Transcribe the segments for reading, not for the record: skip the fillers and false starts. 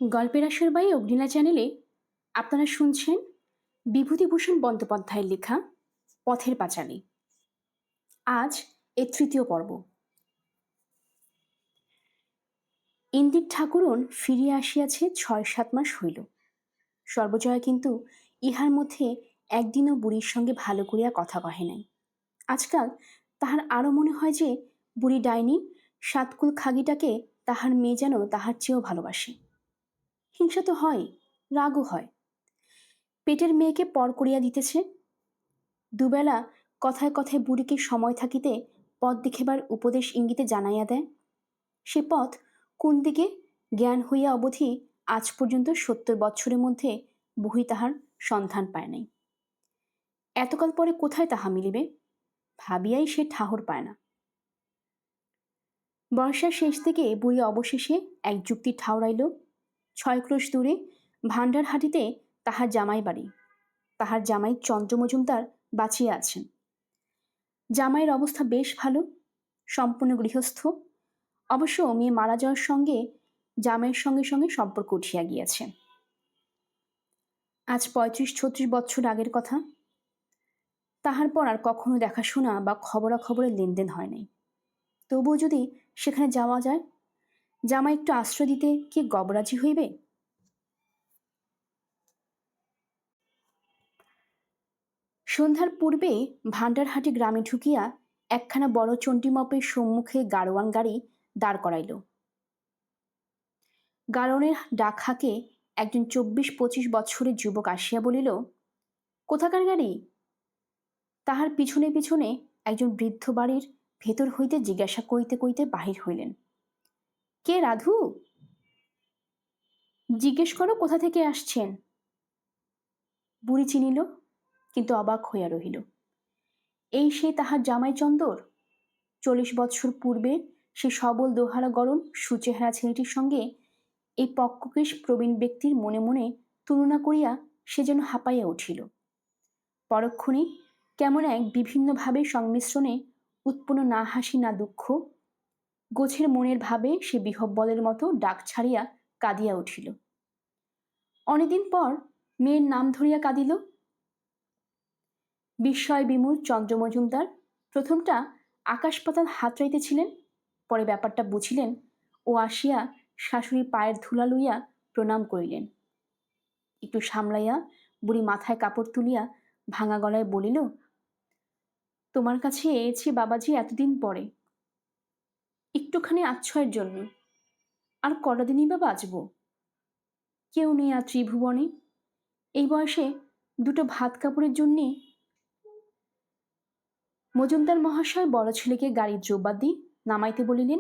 গল্পের আসর বাই অগ্নিলা চ্যানেলে আপনারা শুনছেন বিভূতিভূষণ বন্দ্যোপাধ্যায়ের লেখা পথের পাঁচালী। আজ এর তৃতীয় পর্ব। ইন্দির ঠাকুরন ফিরিয়া আসিয়াছে ৬-৭ মাস হইল। সর্বজয়া কিন্তু ইহার মধ্যে একদিনও বুড়ির সঙ্গে ভালো করিয়া কথা কহে নাই। আজকাল তাহার আরও মনে হয় যে বুড়ি ডাইনি সাতকুল খাগিটাকে তাহার মেয়ে যেন তাহার চেয়েও ভালোবাসে। হিংসা তো হয়, রাগও হয়। পেটের মেয়েকে পর করিয়া দিতেছে। দুবেলা কথায় কথায় বুড়িকে সময় থাকিতে পথ দেখিবার উপদেশ ইঙ্গিতে জানাইয়া দেয়। সে পথ কোন দিকে জ্ঞান হইয়া অবধি আজ পর্যন্ত ৭০ বৎসরের মধ্যে বুড়ি তাহার সন্ধান পায় নাই। এতকাল পরে কোথায় তাহা মিলিবে ভাবিয়াই সে ঠাহর পায় না। বর্ষার শেষ থেকে বুড়ি অবশেষে এক যুক্তি ঠাউরাইল। ৬ ক্রোশ দূরে ভাণ্ডারহাটিতে তাহার জামাই বাড়ি। তাহার জামাই চন্দ্র মজুমদার বাঁচিয়া আছেন। জামাইয়ের অবস্থা বেশ ভালো, সম্পূর্ণ গৃহস্থ। অবশ্য মেয়ে মারা যাওয়ার সঙ্গে জামাইয়ের সঙ্গে সঙ্গে সম্পর্ক উঠিয়া গিয়াছে। আজ ৩৫-৩৬ বৎসর আগের কথা। তাহার পর আর কখনো দেখাশোনা বা খবরাখবরের লেনদেন হয় নাই। তবুও যদি সেখানে যাওয়া যায়, জামাই একটু আশ্রয় দিতে কি গবরাজি হইবে? সন্ধ্যার পূর্বে ভাণ্ডারহাটি গ্রামে ঢুকিয়া একখানা বড় চণ্ডীমপের সম্মুখে গাড়োয়ান গাড়ি দাঁড় করাইল। গাড়নের ডাক হাঁকে একজন ২৪-২৫ বৎসরের যুবক আসিয়া বলিল, কোথাকার গাড়ি? তাহার পিছনে পিছনে একজন বৃদ্ধ বাড়ির ভেতর হইতে জিজ্ঞাসা করিতে করিতে বাহির হইলেন, কে রাধু? জিজ্ঞেস করো কোথা থেকে আসছেন। বুড়ি চিনিল, কিন্তু অবাক হইয়া রহিল। এই সেই তাহার জামাই চন্দর। ৪০ বৎসর পূর্বে সে সবল দোহারা গড়ন সুচেহারা ছেলেটির সঙ্গে এই পক্ককেশ প্রবীণ ব্যক্তির মনে মনে তুলনা করিয়া সে যেন হাঁপাইয়া উঠিল। পরক্ষণে কেমন এক বিভিন্নভাবে সংমিশ্রণে উৎপন্ন না হাসি না দুঃখ, গোছের মনের ভাবে সে বিহব্বলের মতো ডাক ছাড়িয়া কাঁদিয়া উঠিল। অনেকদিন পর মেয়ের নাম ধরিয়া কাঁদিল। বিস্ময় বিমূল চন্দ্র মজুমদার প্রথমটা আকাশ পাতাল হাতড়াইতেছিলেন, পরে ব্যাপারটা বুঝিলেন ও আসিয়া শাশুড়ির পায়ের ধুলা লইয়া প্রণাম করিলেন। একটু সামলাইয়া বুড়ি মাথায় কাপড় তুলিয়া ভাঙা গলায় বলিল, তোমার কাছে এসেছি বাবাজি এতদিন পরে, একটুখানি আশ্রয়ের জন্য। আর কটা দিনই বা বাঁচব। কেউ নেই আর ত্রিভুবনে। এই বয়সে দুটো ভাত কাপড়ের জন্যে। মজুমদার মহাশয় বড় ছেলেকে গাড়ির জোবাদি নামাইতে বলিলেন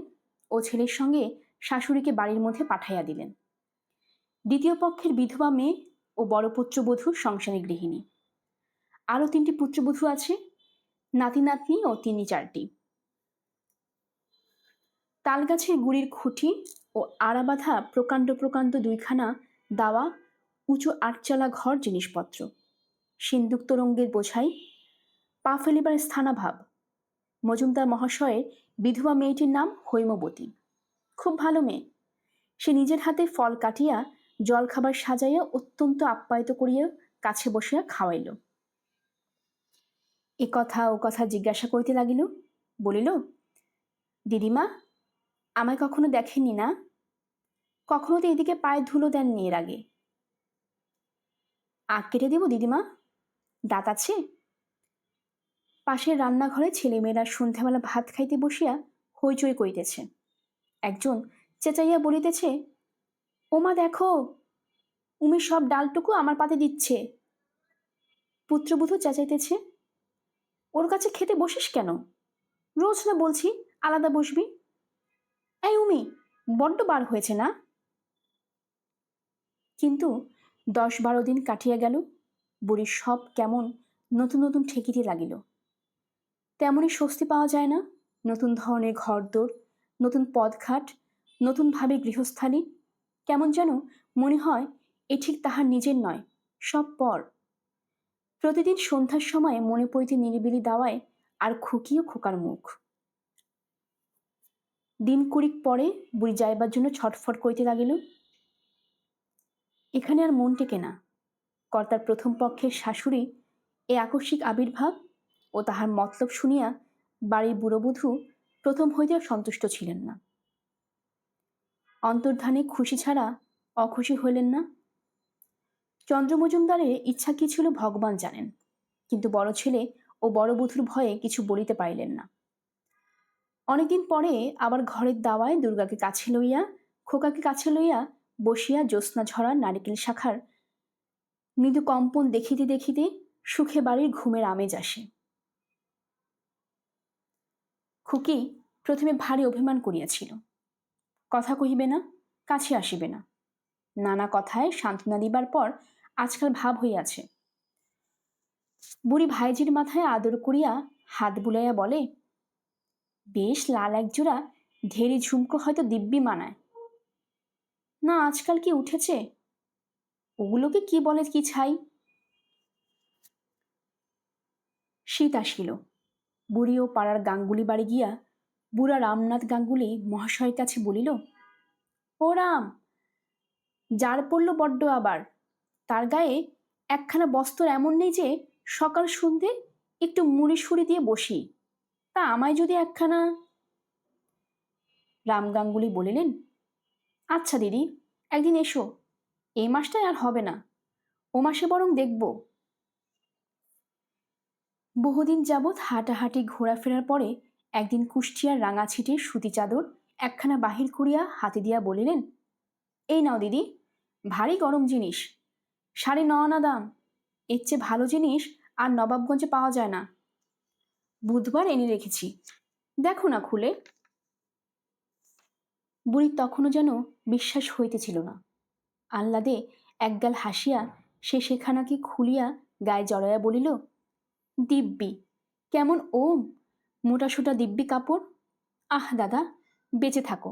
ও ছেলের সঙ্গে শাশুড়িকে বাড়ির মধ্যে পাঠাইয়া দিলেন। দ্বিতীয় পক্ষের বিধবা মেয়ে ও বড় পুত্রবধূ সংসারী গৃহিণী। আরও ৩টি পুত্রবধূ আছে, নাতি নাতনি ও ৩-৪টি। তালগাছের গুড়ির খুঁটি ও আড়া বাঁধা প্রকাণ্ড প্রকাণ্ড ২খানা দাওয়া উঁচু ৮চালা ঘর জিনিসপত্র, সিন্দুক তোরঙ্গের বোঝাই, পা ফেলিবার স্থানাভাব। মজুমদার মহাশয়ের বিধবা মেয়েটির নাম হৈমবতী। খুব ভালো মেয়ে। সে নিজের হাতে ফল কাটিয়া জল খাবার সাজাইয়া অত্যন্ত আপ্যায়িত করিয়া কাছে বসিয়া খাওয়াইল। এ কথা ও কথা জিজ্ঞাসা করিতে লাগিল। বলিল, দিদিমা, আমায় কখনো দেখেননি না? কখনো তো এদিকে পায়ে ধুলো দেননি এর আগে। আগ কেটে দেব দিদিমা? দাঁত আছে? পাশের রান্নাঘরে ছেলেমেয়েরা সন্ধ্যাবেলা ভাত খাইতে বসিয়া হইচই করিতেছে। একজন চেঁচাইয়া বলিতেছে, ওমা দেখো, উমি সব ডালটুকু আমার পাতে দিচ্ছে। পুত্রবধূ চেঁচাইতেছে, ওর কাছে খেতে বসিস কেন? রোজ না বলছি আলাদা বসবি। এই উমি, বড্ড বার হয়েছে না? কিন্তু ১০-১২ দিন কাটিয়া গেল। বুড়ির সব কেমন নতুন নতুন ঠেকিতে লাগিল। তেমনই স্বস্তি পাওয়া যায় না। নতুন ধরনের ঘরদোর, নতুন পদঘাট, নতুনভাবে গৃহস্থালী। কেমন যেন মনে হয় এ ঠিক তাহার নিজের নয়, সব পর। প্রতিদিন সন্ধ্যার সময় মনে পড়িতে নিরিবিলি দাওয়ায় আর খুকি ও খোকার মুখ। দিন কুড়িক পরে বুড়ি যাইবার জন্য ছটফট করিতে লাগিল। এখানে আর মন টেকে না। কর্তার প্রথম পক্ষের শাশুড়ি এ আকস্মিক আবির্ভাব ও তাহার মতলব শুনিয়া বাড়ির বুড়োবধূ প্রথম হইতেও সন্তুষ্ট ছিলেন না। অন্তর্ধানে খুশি ছাড়া অখুশি হইলেন না। চন্দ্র মজুমদারের ইচ্ছা কি ছিল ভগবান জানেন, কিন্তু বড় ছেলে ও বড় বধূর ভয়ে কিছু বলিতে পারিলেন না। অনেকদিন পরে আবার ঘরের দাওয়ায় দুর্গাকে কাছে লইয়া, খোকাকে কাছে লইয়া বসিয়া জ্যোৎস্না ঝরা নারিকেল শাখার মৃদু কম্পন দেখিতে দেখিতে সুখে বাড়ির ঘুমের আমেজ আসে। খুকি প্রথমে ভারী অভিমান করিয়াছিল, কথা কহিবে না, কাছে আসিবে না। নানা কথায় সান্ত্বনা দিবার পর আজকাল ভাব হইয়াছে। বুড়ি ভাইজির মাথায় আদর করিয়া হাত বুলাইয়া বলে, বেশ লাল একজোড়া ঢেরি ঝুমকো হয়তো দিব্যি মানায় না। আজকাল কি উঠেছে, ওগুলোকে কি বলে কি ছাই। শীত আসিল। বুড়ি ও পাড়ার গাঙ্গুলি বাড়ি গিয়া বুড়া রামনাথ গাঙ্গুলি মহাশয়ের কাছে বলিল, ও রাম, যার পড়ল বড্ড আবার, তার গায়ে একখানা বস্ত্র এমন নেই যে সকাল সন্ধ্যে একটু মুড়ি সুড়ি দিয়ে বসি, তা আমায় যদি একখানা। রাম গাঙ্গুলি বলিলেন, আচ্ছা দিদি, একদিন এসো, এই মাসটায় আর হবে না, ও মাসে বরং দেখব। বহুদিন যাবৎ হাঁটাহাঁটি ঘোরাফেরার পরে একদিন কুষ্টিয়ার রাঙাছিটির সুতি চাদর একখানা বাহির করিয়া হাতে দিয়া বলিলেন, এই নাও দিদি, ভারী গরম জিনিস, 9.5 আনা দাম, এর চেয়ে ভালো জিনিস আর নবাবগঞ্জে পাওয়া যায় না। বুধবার এনে রেখেছি, দেখো না খুলে। বুড়ির তখনও যেন বিশ্বাস হইতেছিল না। আহ্লাদে একগাল হাসিয়া সে সেখানাকে খুলিয়া গায়ে জড়াইয়া বলিল, দিব্যি, কেমন ওম, মোটাসোটা দিব্যি কাপড়। আহ দাদা, বেঁচে থাকো।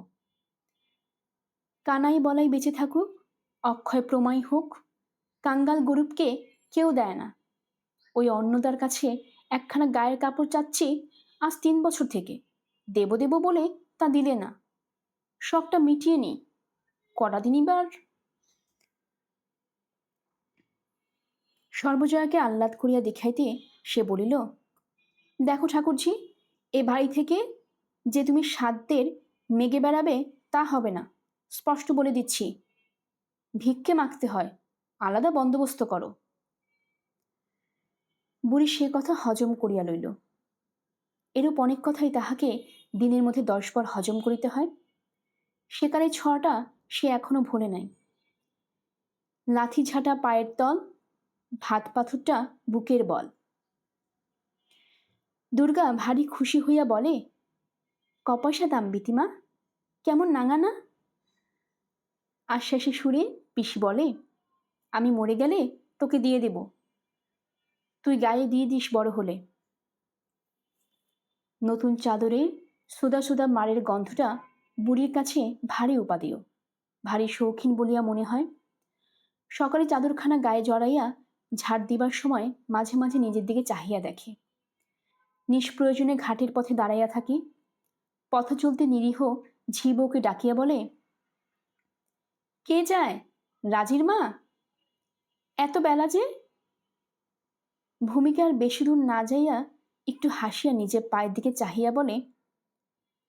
কানাই বলাই বেঁচে থাকুক, অক্ষয় প্রমাই হোক। কাঙ্গাল গরিবকে কেউ দেয় না। ওই অন্নদার কাছে একখানা গায়ের কাপড় চাচ্ছি আজ 3 বছর থেকে, দেব দেব বলে তা দিলে না। শখটা মিটিয়ে নি, কটা দিন এবার। সর্বজয়াকে আহ্লাদ করিয়া দেখাইতে সে বলিল, দেখো ঠাকুরঝি, এ বাড়ি থেকে যে তুমি সাধ্যের মেগে বেড়াবে তা হবে না, স্পষ্ট বলে দিচ্ছি। ভিক্ষে মাগতে হয়, আলাদা বন্দোবস্ত করো। বুড়ি সে কথা হজম করিয়া লইল। এরূপ অনেক কথাই তাহাকে দিনের মধ্যে 10 বার হজম করিতে হয়। সেকালে ছড়াটা সে এখনো ভোলে নাই। লাথি ঝাঁটা পায়ের তল, ভাত পাথরটা বুকের বল। দুর্গা ভারী খুশি হইয়া বলে, কপয়সা দাম বিতিমা, কেমন নাঙা না। আশ্বাসী সুরে পিসি বলে, আমি মরে গেলে তোকে দিয়ে দেব, তুই গায়ে দিয়ে দিস বড় হলে। নতুন চাদরের সুদা সুদা মারের গন্ধটা বুড়ির কাছে ভারী উপাদেয়, ভারী শৌখিন বলিয়া মনে হয়। সকালে চাদরখানা গায়ে জড়াইয়া ঝাড় দিবার সময় মাঝে মাঝে নিজের দিকে চাহিয়া দেখে। নিষ্প্রয়োজনে ঘাটের পথে দাঁড়াইয়া থাকি। পথ চলতে নিরীহ ঝিবউকে ডাকিয়া বলে, কে যায়, রাজির মা? এত বেলা যে? ভূমিকা আর বেশি দূর না যাইয়া একটু হাসিয়া নিজের পায়ের দিকে চাহিয়া বলে,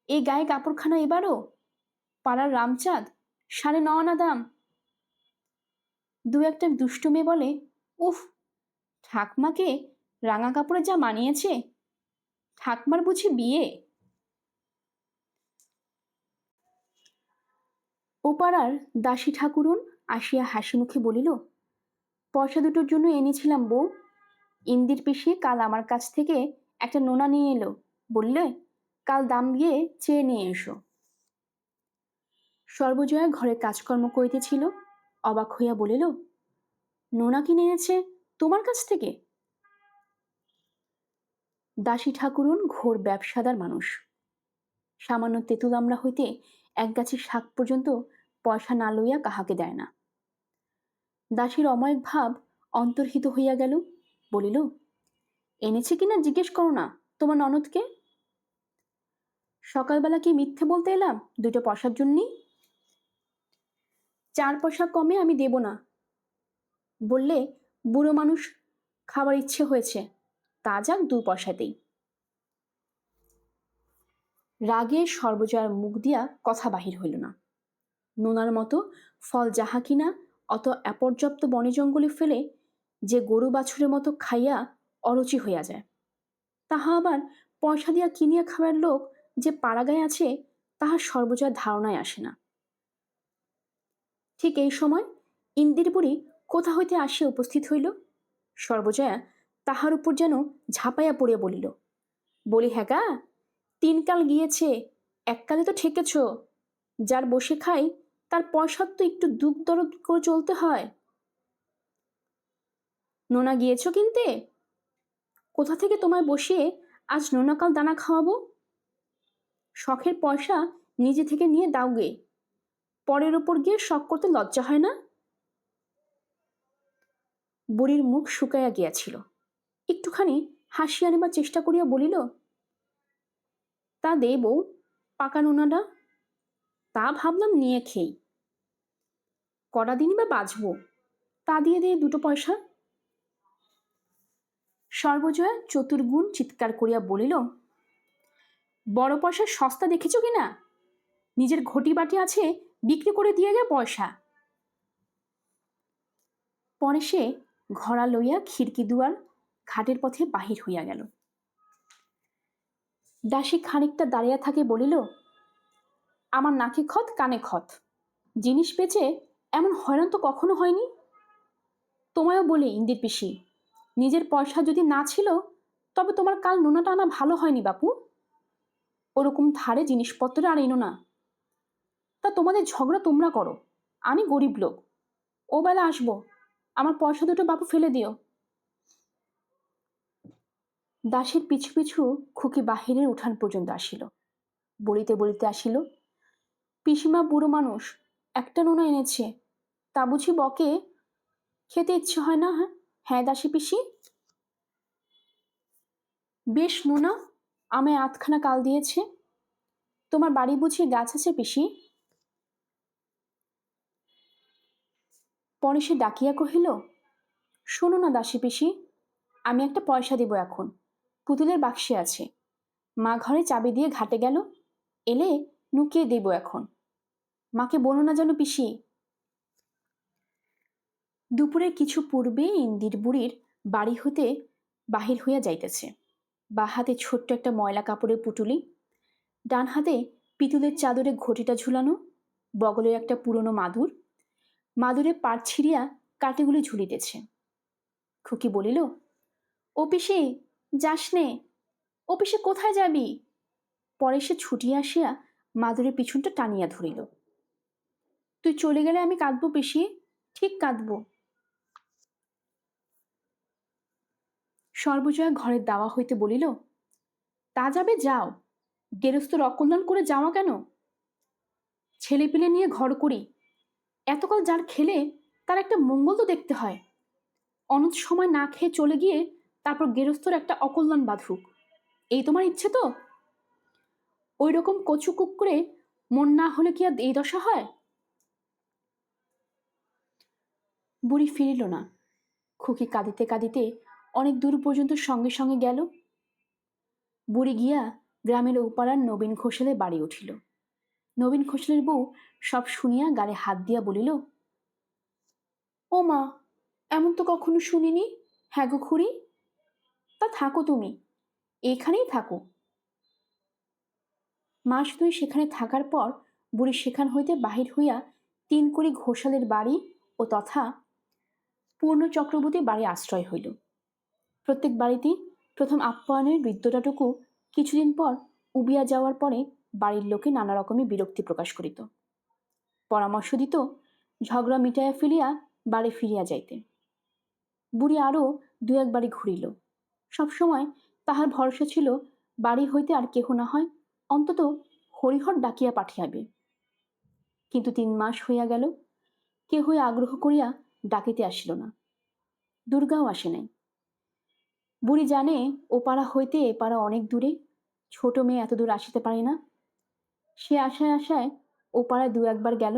এই গায়ে কাপড়খানা এবারও? পাড়ার রামচাঁদ, 9.5 আনা দাম। দু একটা দুষ্টু মেয়ে বলে, উফ, ঠাকমাকে রাঙা কাপড়ে যা মানিয়েছে, ঠাকমার বুঝি বিয়ে। ও পাড়ার দাসী ঠাকুরুন আসিয়া হাসি মুখে বলিল, পয়সা দুটোর জন্য এনেছিলাম বউ। ইন্দির পিসি কাল আমার কাছ থেকে একটা নোনা নিয়ে এলো, বললে কাল দাম দিয়ে চেয়ে নিয়ে এসো। সর্বজয়া ঘরে কাজকর্ম করিতেছিল, অবাক হইয়া বলিল, নোনা কিনে এনেছে তোমার কাছ থেকে? দাসী ঠাকুরুন ঘোর ব্যবসাদার মানুষ। সামান্য তেঁতুল আমড়া হইতে এক গাছি শাক পর্যন্ত পয়সা না লইয়া কাহাকে দেয় না। দাসীর অময়িক ভাব অন্তর্হিত হইয়া গেল। বলিল, এনেছে কিনা জিজ্ঞেস করো না তোমার ননদকে। সকালবেলা কি মিথ্যে বলতে এলাম 2টা পয়সার জন্যই? 4 পয়সা কমে আমি দেব না, বললে, বুড়ো মানুষ, খাবার ইচ্ছে হয়েছে, তা যাক 2 পয়সাতেই। রাগে সর্বজয়ার মুখ দিয়া কথা বাহির হইল না। নোনার মতো ফল যাহা কিনা অত অপর্যাপ্ত বনে জঙ্গলে ফেলে যে গরু বাছুরের মতো খাইয়া অরুচি হইয়া যায়, তাহা আবার পয়সা দিয়া কিনিয়া খাবার লোক যে পাড়াগায় আছে, তাহার সর্বজয়ার ধারণায় আসে না। ঠিক এই সময় ইন্দির বুড়ি কোথা হইতে আসিয়া উপস্থিত হইল। সর্বজয়া তাহার উপর যেন ঝাঁপাইয়া পড়িয়া বলিল, বলি হ্যাঁ গা, 3 কাল গিয়েছে, এককালে তো ঠেকেছ। যার বসে খাই তার পয়সার তো একটু দুঃখ দরদ করে চলতে হয়। নোনা গিয়েছ কিনতে? কোথা থেকে তোমায় বসিয়ে আজ নোনাকাল দানা খাওয়াবো? শখের পয়সা নিজে থেকে নিয়ে দাও গে, পরের ওপর গিয়ে শখ করতে লজ্জা হয় না? বুড়ির মুখ শুকাইয়া গিয়াছিল। একটুখানি হাসি আনিবার চেষ্টা করিয়া বলিল, তা দে বউ, পাকা নোনাটা। তা ভাবলাম নিয়ে খেই, কটা দিনই বা বাঁচবো, তা দিয়ে দে 2 পয়সা। সর্বজয়া চতুর্গুণ চিৎকার করিয়া বলিল, বড় পয়সা সস্তা দেখেছ কিনা? নিজের ঘটি বাটি আছে, বিক্রি করে দিয়ে গে পয়সা। পরে সে ঘড়া লইয়া খিড়কি দুয়ার ঘাটের পথে বাহির হইয়া গেল। দাসী খানিকটা দাঁড়িয়া থাকে বলিল, আমার নাকে খত কানে খত, জিনিস বেচে এমন হয়রান তো কখনো হয়নি। তোমায়ও বলি ইন্দির পিসি, নিজের পয়সা যদি না ছিল তবে তোমার কাল নোনাটা আনা ভালো হয়নি বাপু। ওরকম ধারে জিনিসপত্র আর এনো না। তা তোমাদের ঝগড়া তোমরা করো, আমি গরিব লোক, ও বেলা আসবো, আমার পয়সা দুটো বাপু ফেলে দিও। দাসের পিছু পিছু খুকি বাহিরের উঠান পর্যন্ত আসিল। বলিতে বলিতে আসিল, পিসিমা বুড়ো মানুষ, একটা নোনা এনেছে, তা বুঝি বকে? খেতে ইচ্ছে হয় না? হ্যাঁ দাসী পিসি। বেশ নোনা, আমায় 8খানা কাল দিয়েছে। তোমার বাড়ি বুঝি গাছ আছে পিসি? পরে সে ডাকিয়া কহিল, শোনো না দাসী পিসি, আমি একটা পয়সা দেব এখন, পুতুলের বাক্সে আছে। মা ঘরে চাবি দিয়ে ঘাটে গেল, এলে নুকিয়ে দেব এখন। মাকে বলো না যেন পিসি। দুপুরের কিছু পূর্বে ইন্দির বুড়ির বাড়ি হতে বাহির হইয়া যাইতেছে। বা হাতে ছোট্ট একটা ময়লা কাপড়ের পুটুলি, ডান হাতে পিতুলের চাদরে ঘটিটা ঝুলানো, বগলে একটা পুরনো মাদুর, মাদুরে পাট ছিঁড়িয়া কাটিগুলি ঝুলিতেছে। খুকি বলিল, ও পিসি যাস নে, ও পিসি কোথায় যাবি? পরে সে ছুটিয়া আসিয়া মাদুরের পিছনটা টানিয়া ধরিল। তুই চলে গেলে আমি কাঁদবো পিসি, ঠিক কাঁদবো। সর্বজয়া ঘরের দাওয়া হইতে বলিল, তা যাবে যাও, গেরস্থর অকল্যাণ করে যাওয়া কেন? ছেলেপিলে নিয়ে ঘর করি, এতকাল যার খেলে তার একটা মঙ্গল তো দেখতে হয়। অনন্ত সময় না খেয়ে চলে গিয়ে তারপর গেরস্থর একটা অকল্যাণ বাঁধুক, এই তোমার ইচ্ছে তো? ওই রকম কচু কুকুরে মন না হলে কি আর এই দশা হয়? বুড়ি ফিরিল না। খুকি কাঁদিতে কাঁদিতে অনেক দূর পর্যন্ত সঙ্গে সঙ্গে গেল। বুড়ি গিয়া গ্রামের ওপাড়ার নবীন ঘোষালের বাড়ি উঠিল। নবীন ঘোষালের বউ সব শুনিয়া গালে হাত দিয়া বলিল, ও মা, এমন তো কখনো শুনিনি। হ্যাঁ গো খুড়ি, তা থাকো তুমি, এইখানেই থাকো। মাস 2 সেখানে থাকার পর বুড়ি সেখান হইতে বাহির হইয়া 3 কুড়ি ঘোষালের বাড়ি ও তথা পূর্ণ চক্রবর্তী বাড়ি আশ্রয় হইল। প্রত্যেক বাড়িতেই প্রথম আপ্যায়নের বৃদ্ধটাটুকু কিছুদিন পর উবিয়া যাওয়ার পরে বাড়ির লোকে নানা রকমে বিরক্তি প্রকাশ করিত, পরামর্শ দিত ঝগড়া মিটাইয়া ফেলিয়া বাড়ি ফিরিয়া যাইতে। বুড়ি আরও 2-1 বাড়ি ঘুরিল। সবসময় তাহার ভরসা ছিল বাড়ি হইতে আর কেহ না হয় অন্তত হরিহর ডাকিয়া পাঠিয়াবে। কিন্তু 3 মাস হইয়া গেল, কেহই আগ্রহ করিয়া ডাকিতে আসিল না। দুর্গাও আসে নাই। বুড়ি জানে ও পাড়া হইতে এ পাড়া অনেক দূরে, ছোট মেয়ে এত দূর আসিতে পারে না। সে আশায় আশায় ও পাড়ায় 2-1 বার গেল,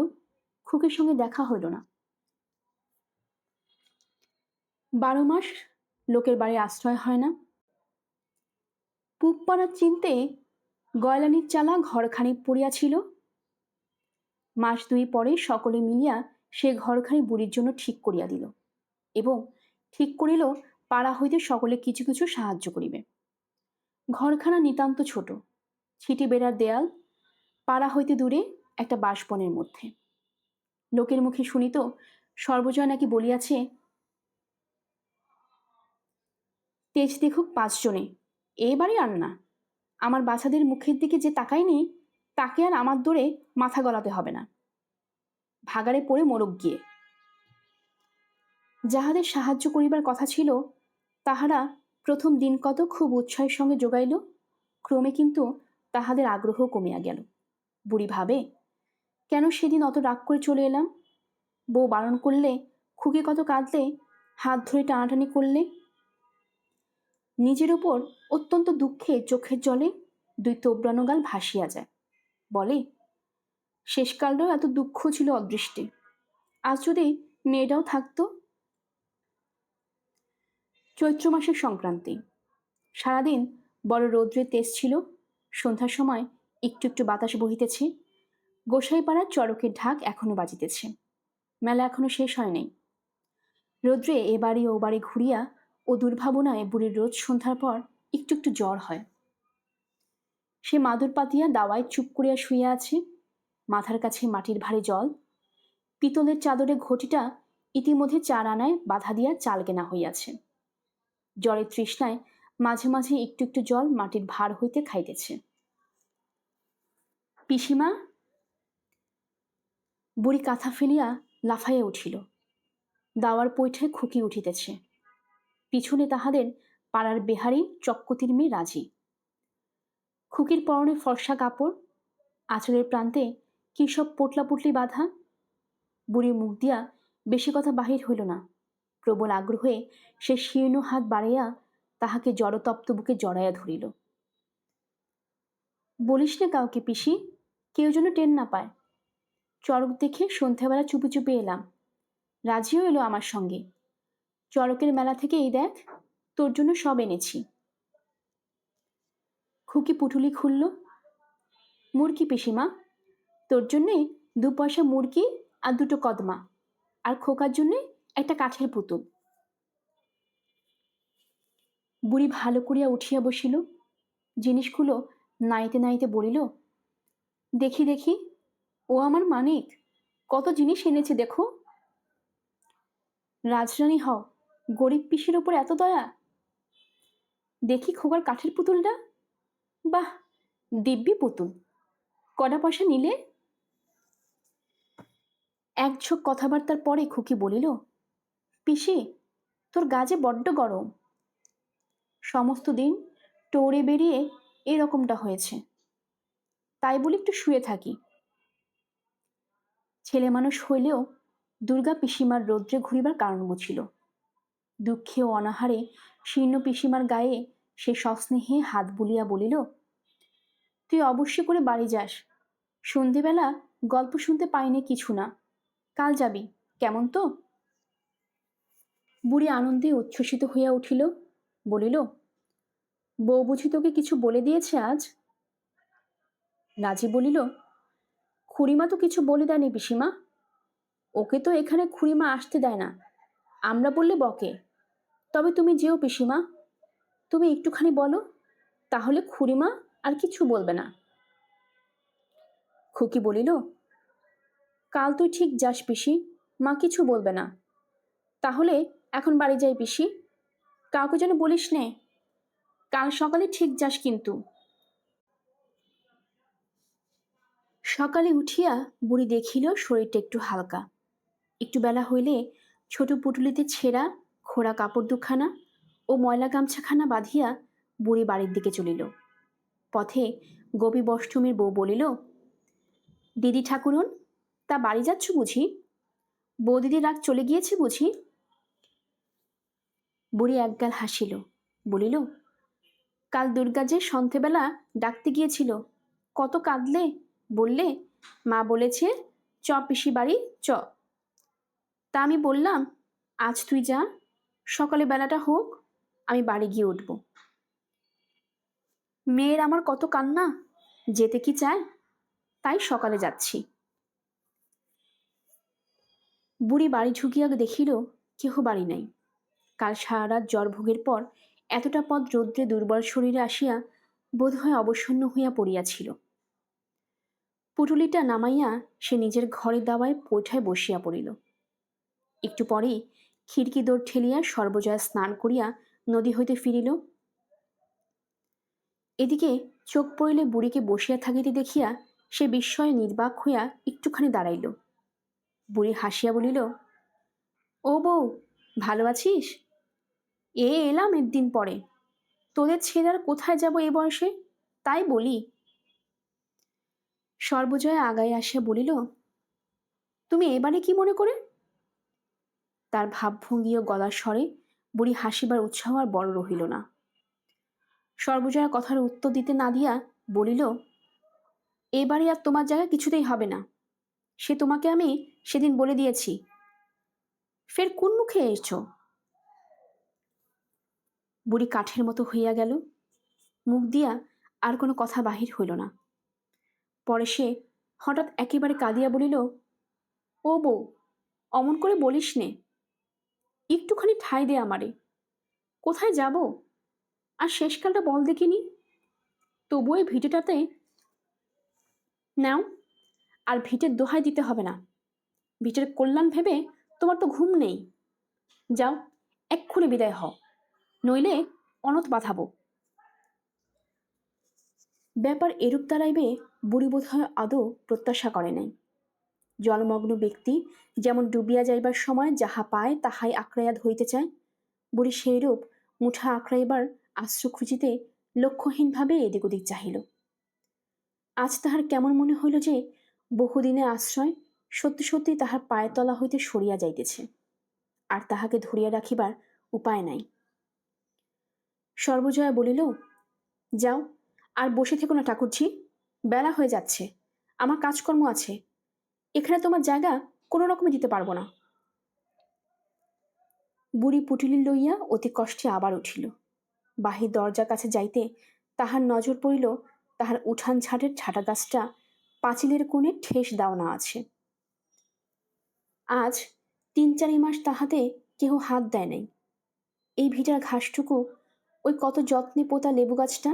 খুকির সঙ্গে দেখা হইল না। 12 মাস লোকের বাড়ি আশ্রয় হয় না। পুব পাড়ার চিনতে গয়লানির চালা ঘরখানি পড়িয়াছিল। মাস 2 পরে সকলে মিলিয়া সে ঘরখানি বুড়ির জন্য ঠিক করিয়া দিল এবং ঠিক করিল পাড়া হইতে সকলে কিছু কিছু সাহায্য করিবে। ঘরখানা নিতান্ত ছোট, ছিটি বেড়ার দেয়াল, পাড়া হইতে দূরে একটা বাঁশবনের মধ্যে। লোকের মুখে শুনিত সর্বজয় নাকি বলিয়াছে, তেজ দেখুক 5 জনে, এবারে আর না। আমার বাচ্চাদের মুখের দিকে যে তাকায়নি তাকে আর আমার দৌড়ে মাথা গলাতে হবে না, ভাগাড়ে পড়ে মোরগ গিয়ে। যাহাদের সাহায্য করিবার কথা ছিল তাহারা প্রথম দিন কত খুব উৎসাহের সঙ্গে যোগাইল, ক্রমে কিন্তু তাহাদের আগ্রহ কমিয়া গেল। বুড়ি ভাবে, কেন সেদিন অত রাগ করে চলে এলাম? বউ বারণ করলে, খুকি কত কাঁদলে, হাত ধরে টানাটানি করলে। নিজের ওপর অত্যন্ত দুঃখে চোখের জলে 2 তোবড়ানো গাল ভাসিয়া যায়। বলে, শেষকালটাও এত দুঃখ ছিল অদৃষ্টে, আজ যদি মেয়েটাও থাকতো। চৈত্র মাসের সংক্রান্তি, সারাদিন বড় রৌদ্রের তেজ ছিল। সন্ধ্যার সময় একটু একটু বাতাস বহিতেছে। গোসাইপাড়ার চড়কের ঢাক এখনো বাজিতেছে। মেলা এখনো শেষ হয় নাই। রৌদ্রে এ বাড়ি ও বাড়ি ঘুরিয়া ও দুর্ভাবনায় বুড়ির রোজ সন্ধ্যার পর একটু একটু জ্বর হয়। সে মাদুর পাতিয়া দাওয়ায় চুপ করিয়া শুইয়া আছে। মাথার কাছে মাটির ভারী জল, পিতলের চাদরে ঘটিটা ইতিমধ্যে 4 আনায় বাধা দিয়া চাল কেনা হইয়াছে। জ্বরের তৃষ্ণায় মাঝে মাঝে একটু একটু জল মাটির ভার হইতে খাইতেছে। পিসিমা! বুড়ি কাঁথা ফেলিয়া লাফাইয়া উঠিল। দাওয়ার পৈঠে খুকি উঠিতেছে। পিছনে তাহাদের পাড়ার বেহারি চক্কতির মেয়ে রাজি। খুকির পরনে ফর্সা কাপড়, আঁচলের প্রান্তে কি সব পোটলা পুটলি বাঁধা। বুড়ির মুখ দিয়া বেশি কথা বাহির হইল না। প্রবল আগ্রহে সে শীর্ণ হাত বাড়াইয়া তাহাকে জড়তপ্ত বুকে জড়াইয়া ধরিল। বলিস না কাউকে পিসি, কেউ যেন টের না পায়। চড়ক দেখে সন্ধ্যাবেলা চুপি চুপি এলাম, রাজিও এলো আমার সঙ্গে। চড়কের মেলা থেকে এই দেখ, তোর জন্য সব এনেছি। খুকি পুটুলি খুলল। মুরগি পিসিমা, তোর জন্যে 2 পয়সা মুরগি আর 2টো কদমা, আর খোকার জন্যে একটা কাঠের পুতুল। বুড়ি ভালো করিয়া উঠিয়া বসিল। জিনিসগুলো নাইতে নাইতে বলিল, দেখি দেখি, ও আমার মানিক, কত জিনিস এনেছে দেখো। রাজরানী হও, গরিব পিসির ওপর এত দয়া। দেখি খোকার কাঠের পুতুলটা, বাহ, দিব্যি পুতুল। কটা পয়সা নিলে? এক ঝোঁক কথাবার্তার পরে খুকি বলিল, পিসি, তোর গা যে বড্ড গরম। সমস্ত দিন টৌড়ে বেরিয়ে এরকমটা হয়েছে, তাই বলি একটু শুয়ে থাকি। ছেলে মানুষ হইলেও দুর্গা পিসিমার রৌদ্রে ঘুরিবার কারণ বুঝিল। দুঃখে ও অনাহারে শীর্ণ পিসিমার গায়ে সে সস্নেহে হাত বুলিয়া বলিল, তুই অবশ্যই করে বাড়ি যাস। সন্ধেবেলা গল্প শুনতে পাইনি কিছু না, কাল যাবি, কেমন তো? বুড়ি আনন্দে উচ্ছ্বসিত হইয়া উঠিল। বলিল, বউ বুঝি তোকে কিছু বলে দিয়েছে আজ? রাজি বলিল, খুড়িমা তো কিছু বলে দেয়নি পিসিমা। ওকে তো এখানে খুড়িমা আসতে দেয় না, আমরা বললে বকে। তবে তুমি যেও পিসিমা, তুমি একটুখানি বলো, তাহলে খুড়িমা আর কিছু বলবে না। খুকি বলিল, কাল তুই ঠিক যাস পিসি, মা কিছু বলবে না। তাহলে এখন বাড়ি যাই পিসি, কাউকে যেন বলিস নে। কাল সকালে ঠিক যাস কিন্তু। সকালে উঠিয়া বুড়ি দেখিল শরীরটা একটু হালকা। একটু বেলা হইলে ছোট পুটুলিতে ছেঁড়া খোড়া কাপড় 2খানা ও ময়লা গামছাখানা বাঁধিয়া বুড়ি বাড়ির দিকে চলিল। পথে গোপী বষ্টমীর বউ বলিল, দিদি ঠাকুরন, তা বাড়ি যাচ্ছ বুঝি? বৌদিদির রাগ চলে গিয়েছে বুঝি? বুড়ি একগাল হাসিল, বলিল, কাল দুর্গা যে সন্ধ্যেবেলা ডাকতে গিয়েছিল, কত কাঁদলে, বললে মা বলেছে চ পিসি বাড়ি চ। তা আমি বললাম, আজ তুই যা, সকালে বেলাটা হোক, আমি বাড়ি গিয়ে উঠব। মেয়ের আমার কত কান্না, যেতে কি চায়, তাই সকালে যাচ্ছি। বুড়ি বাড়ি ঢুকিয়া দেখিল কেহ বাড়ি নাই। কাল সারা রাত জ্বর ভোগের পর এতটা পথ রৌদ্রে দুর্বল শরীরে আসিয়া বোধহয় অবসন্ন হইয়া পড়িয়াছিল। পুটুলিটা নামাইয়া সে নিজের ঘরের দাওয়ায় পৈঠায় বসিয়া পড়িল। একটু পরেই খিড়কি দৌড় ঠেলিয়া সর্বজয়া স্নান করিয়া নদী হইতে ফিরিল। এদিকে চোখ পড়িলে বুড়িকে বসিয়া থাকিতে দেখিয়া সে বিস্ময়ে নির্বাক হইয়া একটুখানি দাঁড়াইল। বুড়ি হাসিয়া বলিল, ও বউ, ভালো আছিস? এলাম একদিন পরে, তোদের ছেড়ে আর কোথায় যাব এ বয়সে, তাই বলি। সর্বজয়া আগায় আসিয়া বলিল, তুমি এবারে কি মনে করে? তার ভাবভঙ্গি ও গলার স্বরে বুড়ি হাসিবার উৎসাহ আর বড় রহিল না। সর্বজয়া কথার উত্তর দিতে না দিয়া বলিল, এবারে আর তোমার জায়গা কিছুতেই হবে না, সে তোমাকে আমি সেদিন বলে দিয়েছি। ফের কোন মুখে এসছ? বুড়ি কাঠের মতো হইয়া গেল। মুখ দিয়া আর কোনো কথা বাহির হইল না। পরে সে হঠাৎ একেবারে কাঁদিয়া বলিল, ও বউ, অমন করে বলিস নে, একটুখানি ঠাঁই দে আমারে। কোথায় যাব? আর শেষকালটা বল দেখিনি। তবু এই ভিটেটাতে নাও, আর ভিটের দোহাই দিতে হবে না। ভিটের কল্যাণ ভেবে তোমার তো ঘুম নেই। যাও, এক্ষুনি বিদায় হও, নইলে অনত বাঁধাবো। ব্যাপার এরূপ দাঁড়াইবে বুড়ি বোধহয় আদৌ প্রত্যাশা করে নাই। জলমগ্ন ব্যক্তি যেমন ডুবিয়া যাইবার সময় যাহা পায় তাহাই আঁকড়াইয়া ধরিতে চায়, বুড়ি সেইরূপ মুঠা আঁকড়াইবার আশ্রয় খুঁজিতে লক্ষ্যহীনভাবে এদিক ওদিক চাহিল। আজ তাহার কেমন মনে হইল যে বহুদিনে আশ্রয় সত্যি সত্যি তাহার পায়ের তলা হইতে সরিয়া যাইতেছে, আর তাহাকে ধরিয়া রাখিবার উপায় নাই। সর্বজয়া বলিল, যাও, আর বসে থেকো না ঠাকুরঝি, বেলা হয়ে যাচ্ছে, আমার কাজকর্ম আছে, এখানে তোমার জায়গা কোনো রকমে দিতে পারবো না। বুড়ি পুটুলি লইয়া অতি কষ্টে আবার উঠিল। বাহির দরজার কাছে যাইতে তাহার নজর পড়িল তাহার উঠান ছাটের ছাটা গাছটা পাঁচিলের কোণে ঠেস দাওনা আছে। আজ ৩-৪ মাস তাহাতে কেহ হাত দেয় নাই। এই ভিটার ঘাসটুকু, ওই কত যত্নে পোতা লেবু গাছটা,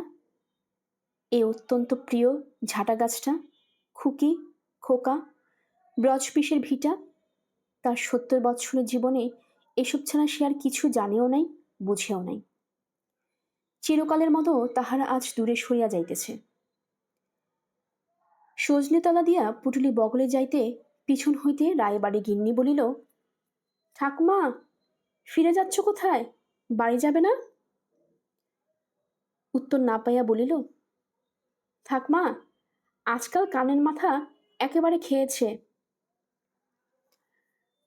এই অত্যন্ত প্রিয় ঝাঁটা গাছটা, খুকি, খোকা, ব্রজপিসের ভিটা, তার ৭০ বৎসরের জীবনে এসব ছাড়া সে আর কিছু জানেও নাই, বুঝেও নাই। চিরকালের মতো তাহারা আজ দূরে সরিয়া যাইতেছে। সজনেতলা দিয়া পুটুলি বগলে যাইতে পিছন হইতে রায়বাড়ি গিন্নি বলিল, ঠাকুমা, ফিরে যাচ্ছ কোথায়? বাড়ি যাবে না? উত্তর না পাইয়া বলিল, ঠাকমা, আজকাল কানের মাথা একেবারে খেয়েছে।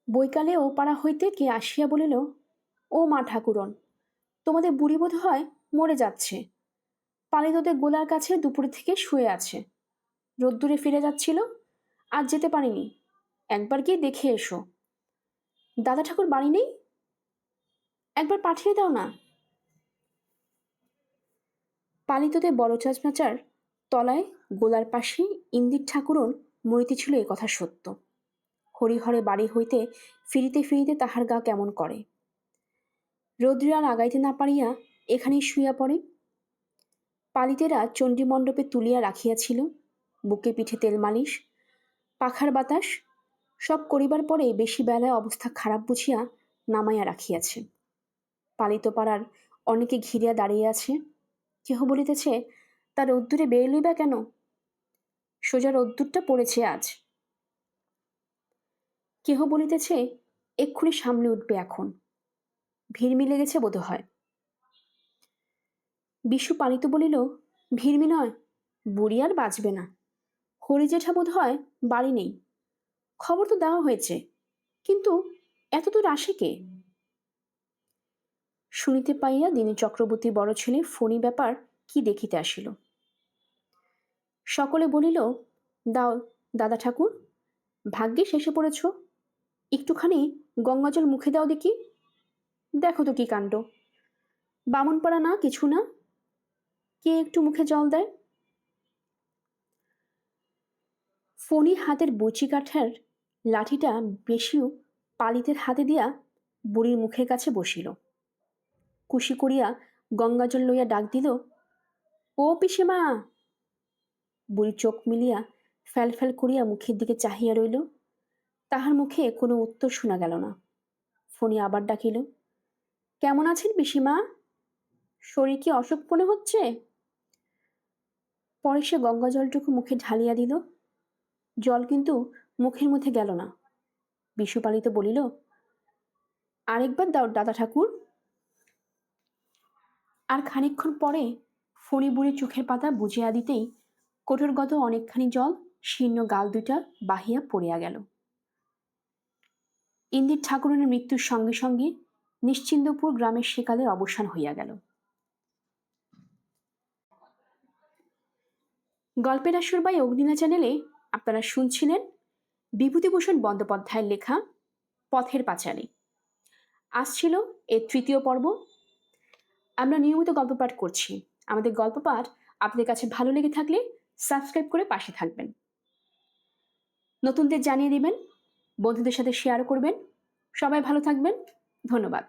বৈকালে ও পাড়া হইতে কে আসিয়া বলিল, ও মা ঠাকুরন, তোমাদের বুড়ি বোধ হয় মরে যাচ্ছে। পালিতদের গোলার কাছে দুপুরে থেকে শুয়ে আছে, রোদ্দুরে ফিরে যাচ্ছিল, আজ যেতে পারিনি, একবার গিয়ে দেখে এসো। দাদা ঠাকুর বাড়ি নেই? একবার পাঠিয়ে দাও না। পালিতদের বড় চাচমাচার তলায় গোলার পাশে ইন্দির ঠাকুরন মরিতেছিল, এ কথা সত্য। হরিহরে বাড়ি হইতে ফিরিতে ফিরিতে তাহার গা কেমন করে। রৌদ্রে আর আগাইতে না পারিয়া এখানেই শুইয়া পড়ে। পালিতেরা চণ্ডীমণ্ডপে তুলিয়া রাখিয়াছিল, বুকে পিঠে তেল মালিশ, পাখার বাতাস সব করিবার পরে বেশি বেলায় অবস্থা খারাপ বুঝিয়া নামাইয়া রাখিয়াছে। পালিত পাড়ার অনেকে ঘিরিয়া দাঁড়িয়ে আছে। কেহ বলিতেছে, তার রোদ্দুরে বেরোলই বা কেন? সোজা রোদ্দুরটা পড়েছে আজ। কেহ বলিতেছে, এক্ষুনি সামলে উঠবে এখন, ভিড়মি লেগেছে বোধ হয়। বিশু পালিত বলিল, ভিড়মি নয়, বুড়ি আর বাঁচবে না। হরিজেঠা বোধ হয় বাড়ি নেই, খবর তো দেওয়া হয়েছে, কিন্তু এত দূর আসে কে? শুনিতে পাইয়া দিনী চক্রবর্তী বড় ছেলে ফণি ব্যাপার কি দেখিতে আসিল। সকলে বলিল, দাও দাদা ঠাকুর, ভাগ্যে শেষে পড়েছ, একটুখানি গঙ্গাজল মুখে দাও দেখি। দেখো তো কি কাণ্ড, বামনপাড়া না কিছু না, কে একটু মুখে জল দেয়। ফণি হাতের বঁচি কাঠার লাঠিটা বেশিও পালিতের হাতে দিয়া বুড়ির মুখের কাছে বসিল। কুশি করিয়া গঙ্গাজল লইয়া ডাক দিল, ও পিসিমা। বুড়ি চোখ মিলিয়া ফ্যাল ফ্যাল করিয়া মুখের দিকে চাহিয়া রইল। তাহার মুখে কোনো উত্তর শোনা গেল না। ফণি আবার ডাকিল, কেমন আছেন পিসিমা? শরীর কি অসুখ মনে হচ্ছে? পরে সে গঙ্গা জলটুকু মুখে ঢালিয়া দিল। জল কিন্তু মুখের মধ্যে গেল না। বিশুপালিত বলিল, আরেকবার দাও দাদা ঠাকুর। আর খানিকক্ষণ পরে ফণি বুড়ির চোখের পাতা বুঝিয়া দিতেই কোটরগত অনেকখানি জল শীর্ণ গাল দুইটা বাহিয়া পড়িয়া গেল। ইন্দির ঠাকুরনের মৃত্যুর সঙ্গে সঙ্গে নিশ্চিন্দপুর গ্রামের সেকালের অবসান হইয়া গেল। গল্পের আসর বাই অগ্নিলা চ্যানেলে আপনারা শুনছিলেন বিভূতিভূষণ বন্দ্যোপাধ্যায়ের লেখা পথের পাঁচালী। আসছিল এর 3য় পর্ব। আমরা নিয়মিত গল্প পাঠ করছি। আমাদের গল্প পাঠ আপনাদের কাছে ভালো লেগে থাকলে সাবস্ক্রাইব করে পাশে থাকবেন, নতুনদের জানিয়ে দিবেন, বন্ধুদের সাথে শেয়ার করবেন। সবাই ভালো থাকবেন। ধন্যবাদ।